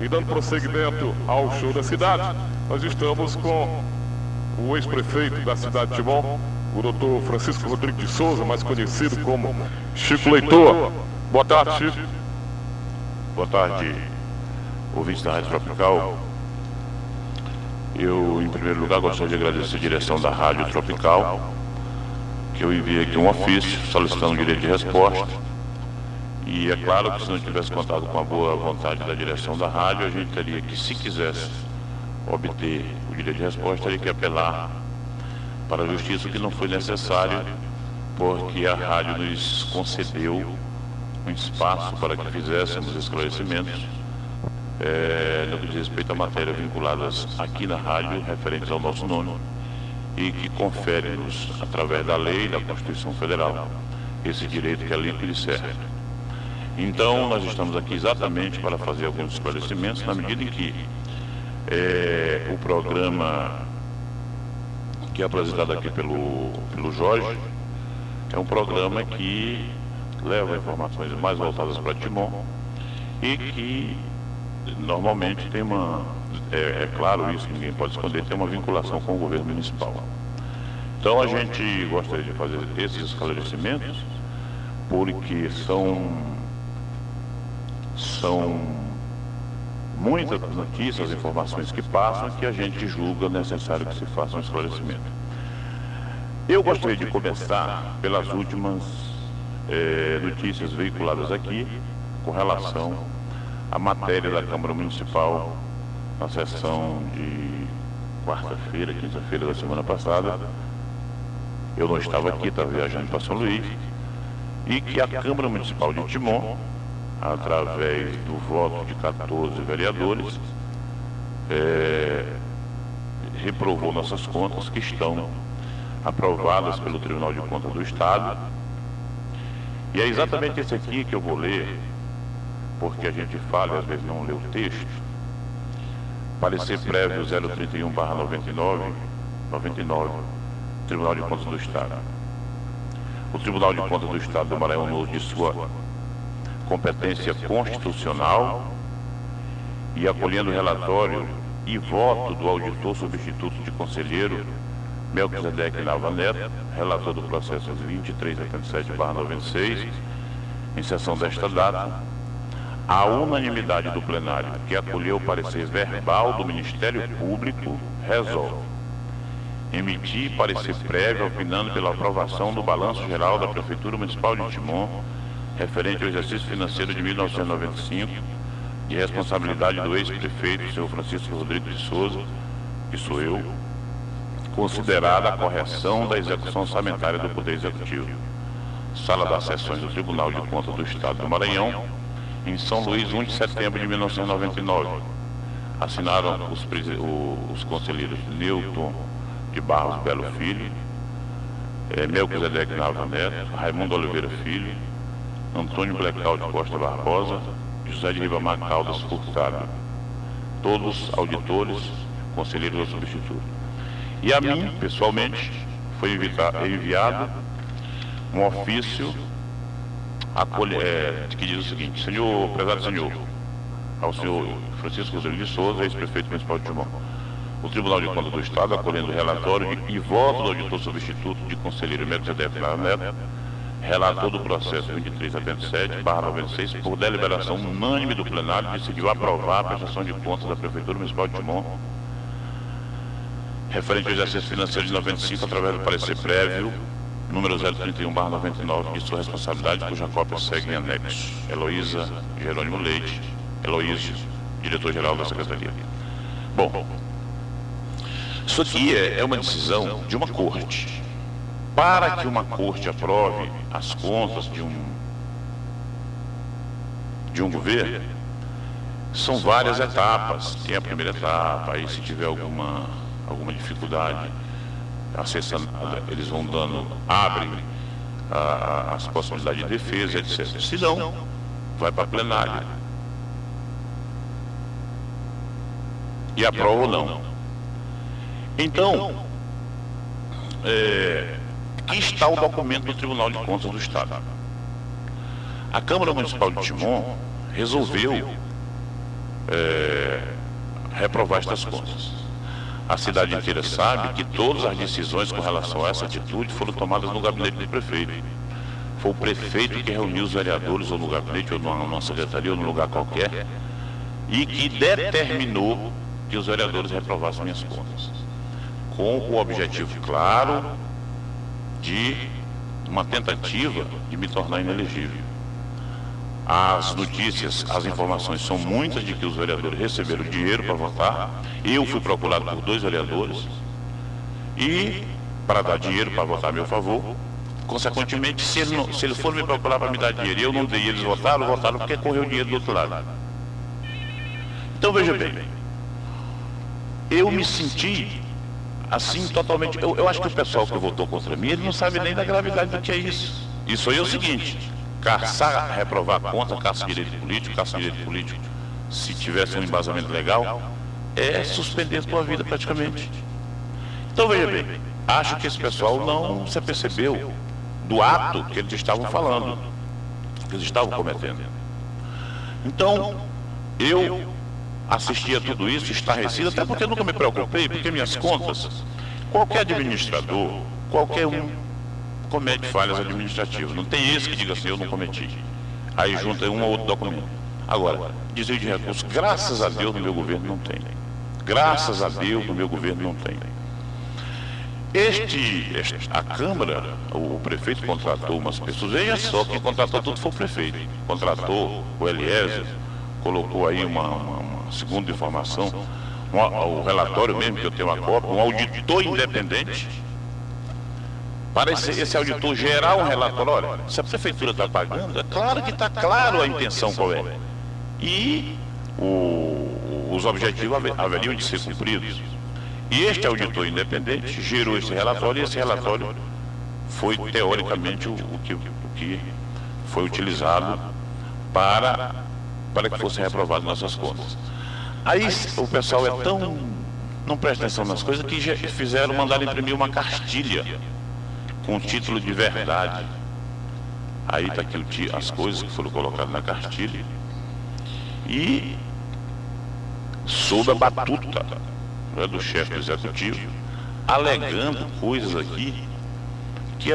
E dando prosseguimento ao show da cidade, nós estamos com o ex-prefeito da cidade de Timon, o doutor Francisco Rodrigues de Souza, mais conhecido como Chico Leitor. Boa tarde, Chico. Boa tarde, ouvintes da Rádio Tropical. Eu, em primeiro lugar, gostaria de agradecer a direção da Rádio Tropical, que eu enviei aqui um ofício solicitando direito de resposta. E é claro que se não tivesse contado com a boa vontade da direção da rádio, a gente teria que, se quisesse obter o direito de resposta, teria que apelar para a justiça, que não foi necessário, porque a rádio nos concedeu um espaço para que fizéssemos esclarecimentos no que diz respeito a matérias vinculadas aqui na rádio, referentes ao nosso nome, e que confere-nos, através da lei e da Constituição Federal, esse direito que é limpo e certo. Então, nós estamos aqui exatamente para fazer alguns esclarecimentos, na medida em que o programa que é apresentado aqui pelo Jorge é um programa que leva informações mais voltadas para Timon e que normalmente tem é claro isso, ninguém pode esconder, tem uma vinculação com o governo municipal. Então a gente gostaria de fazer esses esclarecimentos porque são muitas notícias, informações que passam, que a gente julga necessário que se faça um esclarecimento. Eu gostaria de começar pelas últimas notícias veiculadas aqui com relação à matéria da Câmara Municipal na sessão de quarta-feira, quinta-feira da semana passada. Eu não estava aqui, estava viajando para São Luís, e que a Câmara Municipal de Timon, através do voto de 14 vereadores, reprovou nossas contas, que estão aprovadas pelo Tribunal de Contas do Estado. E é exatamente esse aqui que eu vou ler, porque a gente fala e às vezes não lê o texto. Parecer prévio 031/99, Tribunal de Contas do Estado. O Tribunal de Contas do Estado do Maranhão, no uso de sua competência constitucional e acolhendo o relatório e voto do auditor substituto de conselheiro Melquisedeque Nava Neto, relator do processo 2377/96, em sessão desta data, a unanimidade do plenário, que acolheu o parecer verbal do Ministério Público, resolve emitir parecer prévio opinando pela aprovação do balanço geral da Prefeitura Municipal de Timon, referente ao exercício financeiro de 1995, de responsabilidade do ex-prefeito, senhor Francisco Rodrigues de Souza, que sou eu, considerada a correção da execução orçamentária do Poder Executivo. Sala das Sessões do Tribunal de Contas do Estado do Maranhão, em São Luís, 1 de setembro de 1999. Assinaram os conselheiros Newton de Barros Belo Filho, Melquisedeque Nava Neto, Raimundo Oliveira Filho, Antônio Blecal de Costa Barbosa, José de Ribamar Caldas Furtado, todos auditores, conselheiros ou substitutos. E a mim, pessoalmente, foi enviado um ofício que diz o seguinte: prezado senhor, ao senhor Francisco Rodrigues de Souza, ex-prefeito municipal de Timon, o Tribunal de Contas do Estado, acolhendo o relatório e voto do auditor substituto de conselheiro Melquisedeque Nava Neto, relator do processo 2377/96, por deliberação unânime do plenário, decidiu aprovar a prestação de contas da Prefeitura Municipal de Timon, referente ao exercício financeiro de 95, através do parecer prévio, número 031/99, de sua responsabilidade, cuja cópia segue em anexo. Heloísa Jerônimo Leite, Heloísio, diretor-geral da Secretaria. Bom, isso aqui é uma decisão de uma corte. Para que uma corte aprove as contas de um governo, são várias etapas. Tem a primeira etapa, aí se tiver alguma dificuldade, acessando, eles vão abrem as possibilidades de defesa, etc. Se não, vai para a plenária. E aprova ou não. Então, aqui está o documento do Tribunal de Contas do Estado. A Câmara Municipal de Timon resolveu reprovar estas contas. A cidade inteira sabe que todas as decisões com relação a essa atitude foram tomadas no gabinete do prefeito. Foi o prefeito que reuniu os vereadores ou no gabinete ou numa secretaria ou num lugar qualquer e que determinou que os vereadores reprovassem minhas contas, com o objetivo claro de uma tentativa de me tornar inelegível. As notícias, as informações são muitas de que os vereadores receberam dinheiro para votar. Eu fui procurado por 2 vereadores e para dar dinheiro para votar a meu favor. Consequentemente, se eles foram me procurar para me dar dinheiro e eu não dei, eles votaram porque correu o dinheiro do outro lado. Então veja bem, eu me senti assim totalmente. Eu acho que o pessoal que votou contra mim, ele não sabe nem da gravidade do que é isso. Isso aí é o seguinte: caçar, reprovar a conta, caça direito político, se tivesse um embasamento legal, é suspender a tua vida praticamente. Então veja bem, acho que esse pessoal não se apercebeu do ato que eles estavam falando, que eles estavam cometendo. Então, eu assisti a tudo isso estarrecido, até porque eu nunca me preocupei, porque minhas contas, qualquer administrador, qualquer um, comete falhas administrativas. Não tem esse que diga assim, eu não cometi. Aí junta um ou outro documento. Agora, desvio de recursos, graças a Deus no meu governo não tem. Graças a Deus no meu governo não tem. A Câmara, o prefeito contratou umas pessoas, veja só, quem contratou tudo foi o prefeito. Contratou o Eliezer, colocou aí uma segunda informação, o relatório mesmo, que eu tenho uma cópia, um auditor independente. Para esse auditor gerar um relatório, olha, se a prefeitura está pagando, é claro que está claro a intenção qual é. E os objetivos haveriam de ser cumpridos. E este auditor independente gerou esse relatório, e esse relatório foi, teoricamente, o que foi utilizado para que fossem reprovadas nossas contas. Aí o pessoal é tão... não presta atenção nas coisas que já mandaram imprimir uma cartilha com título de verdade. Aí está aquilo, as coisas que foram colocadas na cartilha. E sob a batuta, né, do chefe do executivo, alegando coisas aqui que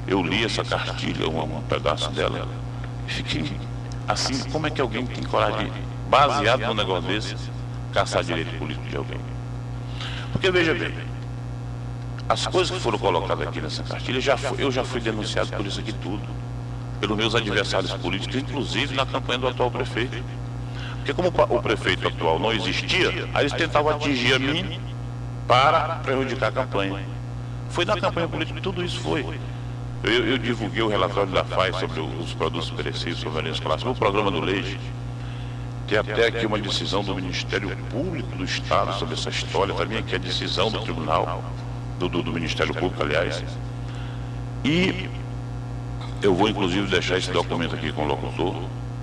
eu li essa cartilha, um pedaço dela, e fiquei assim, como é que alguém tem coragem de, baseado num negócio desse, caçar direito político de alguém? Porque veja bem, as coisas que foram colocadas aqui nessa cartilha, eu já fui denunciado por isso aqui tudo, pelos meus adversários políticos, inclusive na campanha do atual prefeito. Porque como o prefeito atual não existia, aí eles tentavam atingir a mim para prejudicar a campanha. Foi na campanha política que tudo isso foi. Eu divulguei o relatório da FAI sobre os produtos perecíveis, soberanias clássicas, o programa do leite. Tem até aqui uma decisão do Ministério Público do Estado sobre essa história, também aqui a decisão do Tribunal, do Ministério Público, aliás. E eu vou inclusive deixar esse documento aqui com o locutor,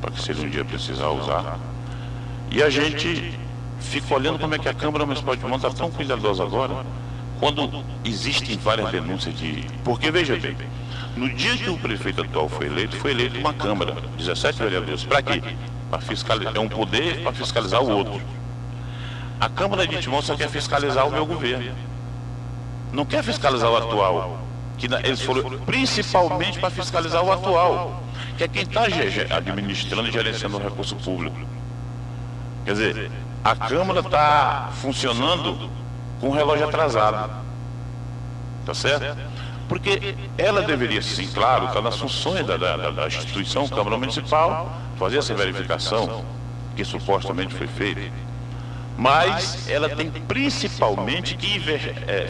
para que se ele um dia precisar usar. E a gente fica olhando como é que a Câmara Municipal de Timon está tão cuidadosa agora, quando existem várias denúncias de... Porque veja bem, no dia que o prefeito atual foi eleito uma Câmara, 17 vereadores. Para quê? Para fiscalizar, é um poder para fiscalizar o outro. A Câmara de Timon só quer fiscalizar o meu governo. Não quer fiscalizar o atual. Eles foram principalmente para fiscalizar o atual, que é quem está administrando e gerenciando o recurso público. Quer dizer, a Câmara está funcionando com o relógio atrasado. Tá certo? Porque ela deveria, sim, claro, estar nas funções da instituição Câmara Municipal, fazer essa verificação, que supostamente foi feita. Mas ela tem principalmente que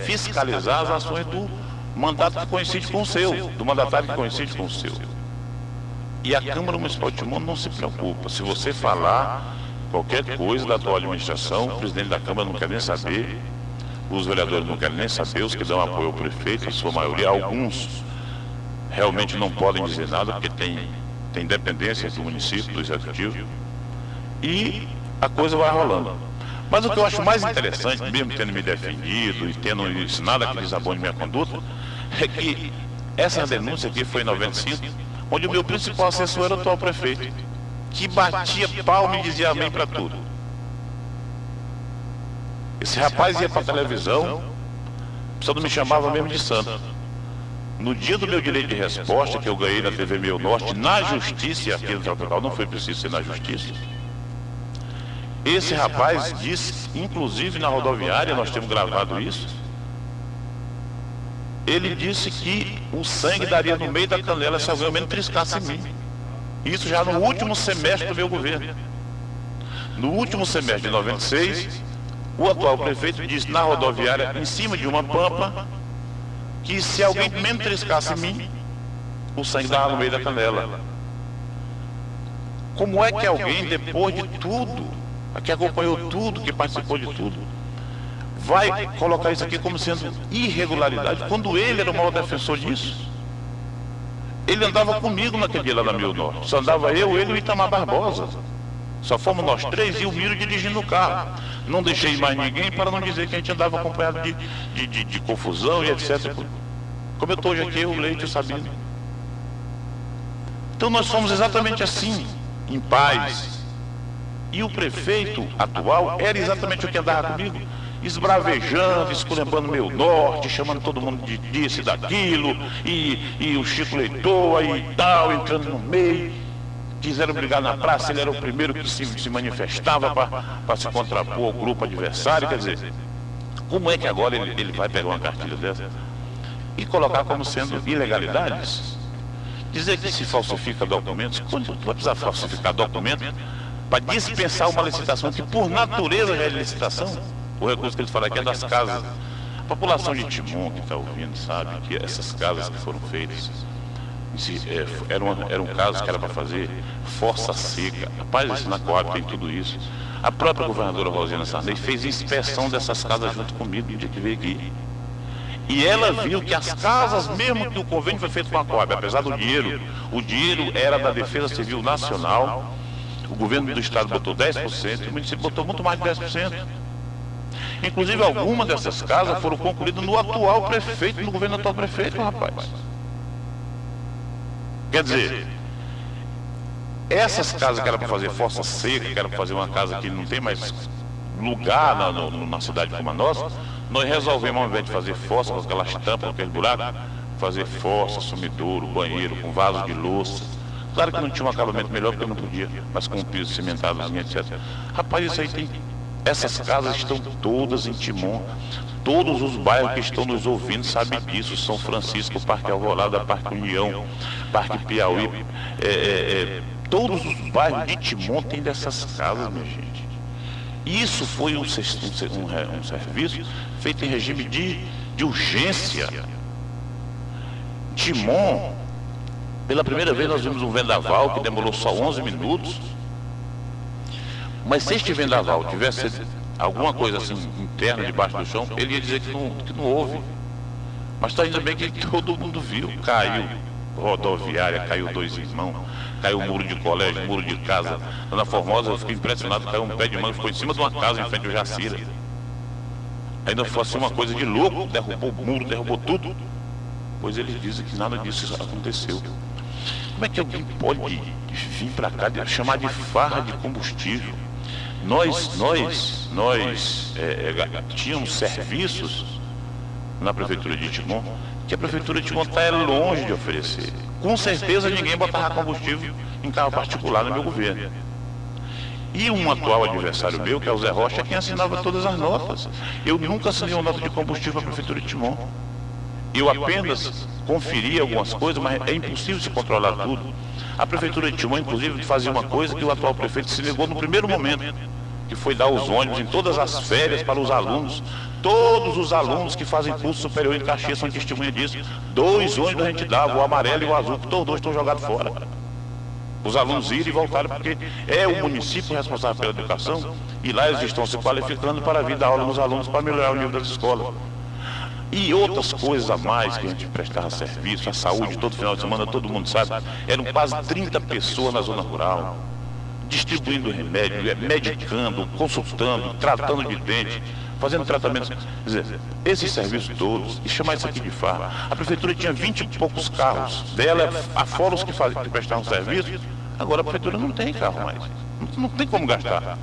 fiscalizar as ações do mandato que coincide com o seu, do mandatário que coincide com o seu. E a Câmara Municipal de Timon não se preocupa. Se você falar qualquer coisa da atual administração, o presidente da Câmara não quer nem saber, os vereadores não querem nem saber, os que dão apoio ao prefeito, a sua maioria, alguns realmente não podem dizer nada, porque tem dependências do município, do executivo, e a coisa vai rolando. Mas o que eu acho mais interessante, mesmo tendo me defendido e tendo ensinado a que desabone minha conduta, é que essa denúncia aqui foi em 95, onde o meu principal assessor era o atual prefeito, que batia palma e dizia amém para tudo. Esse rapaz ia para a televisão, só não me chamava mesmo de santo. No dia do meu direito de resposta, que eu ganhei na TV Meio Norte, na justiça, e aqui no Tropical não foi preciso ser na justiça, esse rapaz disse, inclusive na rodoviária, nós temos gravado isso, ele disse que o sangue daria no meio da canela se alguém ao menos triscasse em mim. Isso já no último semestre do meu governo. No último semestre de 96, o atual prefeito disse na rodoviária, em cima de uma pampa, que se alguém menos triscasse em mim, o sangue dava no meio da canela. Como é que alguém, depois de tudo, que acompanhou tudo, que participou de tudo, vai colocar isso aqui como sendo irregularidade, quando ele era o maior defensor disso? Ele andava comigo naquele dia lá na Meio Norte. Só andava eu, ele e o Itamar Barbosa. Só fomos nós três e o Miro dirigindo o carro. Não deixei mais ninguém para não dizer que a gente andava acompanhado de confusão e etc. Como eu estou hoje aqui, o Leite e o Sabino. Então nós somos exatamente assim, em paz. E o prefeito atual era exatamente o que andava comigo, esbravejando, esculhambando Meio Norte, chamando todo mundo de disso e daquilo, e o Chico Leitor aí e tal, entrando no meio. Quiseram brigar na praça, ele era o primeiro que se manifestava para se contrapor ao grupo adversário. Quer dizer, como é que agora ele vai pegar uma cartilha dessa e colocar como sendo ilegalidades? Dizer que se falsifica documentos, quando vai precisar falsificar documentos para dispensar uma licitação que por natureza já é licitação? O recurso que eles falam aqui é das casas. A população de Timon que está ouvindo sabe que essas casas que foram feitas eram casos que era para fazer força seca. Rapaz, na Coab tem tudo isso. A própria governadora Rosina Sarney fez inspeção dessas casas junto comigo no dia que veio aqui. E ela viu que as casas, mesmo que o convênio foi feito com a Coab, apesar do dinheiro, o dinheiro era da Defesa Civil Nacional, o governo do estado botou 10%, o município botou muito mais de 10%. Inclusive algumas dessas casas foram concluídas no atual prefeito, no governo do atual prefeito, rapaz. Quer dizer, essas casas que eram para fazer força seca, que eram para fazer uma casa que não tem mais lugar na cidade como a nossa, nós resolvemos, ao invés de fazer força com aquelas tampas, com aquele buraco, fazer força, sumidouro, banheiro, com vaso de louça. Claro que não tinha um acabamento melhor porque não podia, mas com um piso cimentado, etc. Rapaz, isso aí tem. Essas casas estão todas em Timon. Todos os bairros que estão nos ouvindo sabem disso. São Francisco, Parque Alvorada, Parque União, Parque Piauí. Todos os bairros de Timon têm dessas casas, minha gente. Isso foi um serviço feito em regime de urgência. Timon, pela primeira vez nós vimos um vendaval que demorou só 11 minutos. Mas se este vendaval tivesse alguma coisa assim interna debaixo do chão, ele ia dizer que não houve. Mas está ainda bem que todo mundo viu. Caiu rodoviária, caiu 2 irmãos, caiu muro de colégio, muro de casa. Lá na Formosa eu fiquei impressionado, caiu um pé de manga, ficou em cima de uma casa em frente ao Jacira. Ainda fosse uma coisa de louco, derrubou o muro, derrubou tudo. Pois eles dizem que nada disso aconteceu. Como é que alguém pode vir para cá chamar de farra de combustível? Nós tínhamos serviços na prefeitura de Timon que a prefeitura de Timon está longe de oferecer. Com certeza ninguém botava combustível em carro particular no meu governo. E um atual adversário meu, que é o Zé Rocha, é quem assinava todas as notas. Eu nunca assinei uma nota de combustível para a prefeitura de Timon. Eu apenas conferia algumas coisas, mas é impossível se controlar tudo. A prefeitura de Timon, inclusive, fazia uma coisa que o atual prefeito se negou no primeiro momento, que foi dar os ônibus em todas as férias para os alunos. Todos os alunos que fazem curso superior em Caxias são testemunha disso. 2 ônibus a gente dava, o amarelo e o azul, que todos 2 estão jogados fora. Os alunos irem e voltarem, porque é o município responsável pela educação, e lá eles estão se qualificando para vir dar aula nos alunos para melhorar o nível das escolas. E outras coisas a mais que a gente prestava serviço, a saúde, todo final de semana, todo mundo sabe, eram quase 30 pessoas na zona rural, distribuindo remédio, medicando, consultando, tratando de dente, fazendo tratamentos. Quer dizer, esses serviços todos, e chamar isso aqui de farra, a prefeitura tinha 20 e poucos carros dela, afora os que prestavam serviço, agora a prefeitura não tem carro mais, não tem como gastar.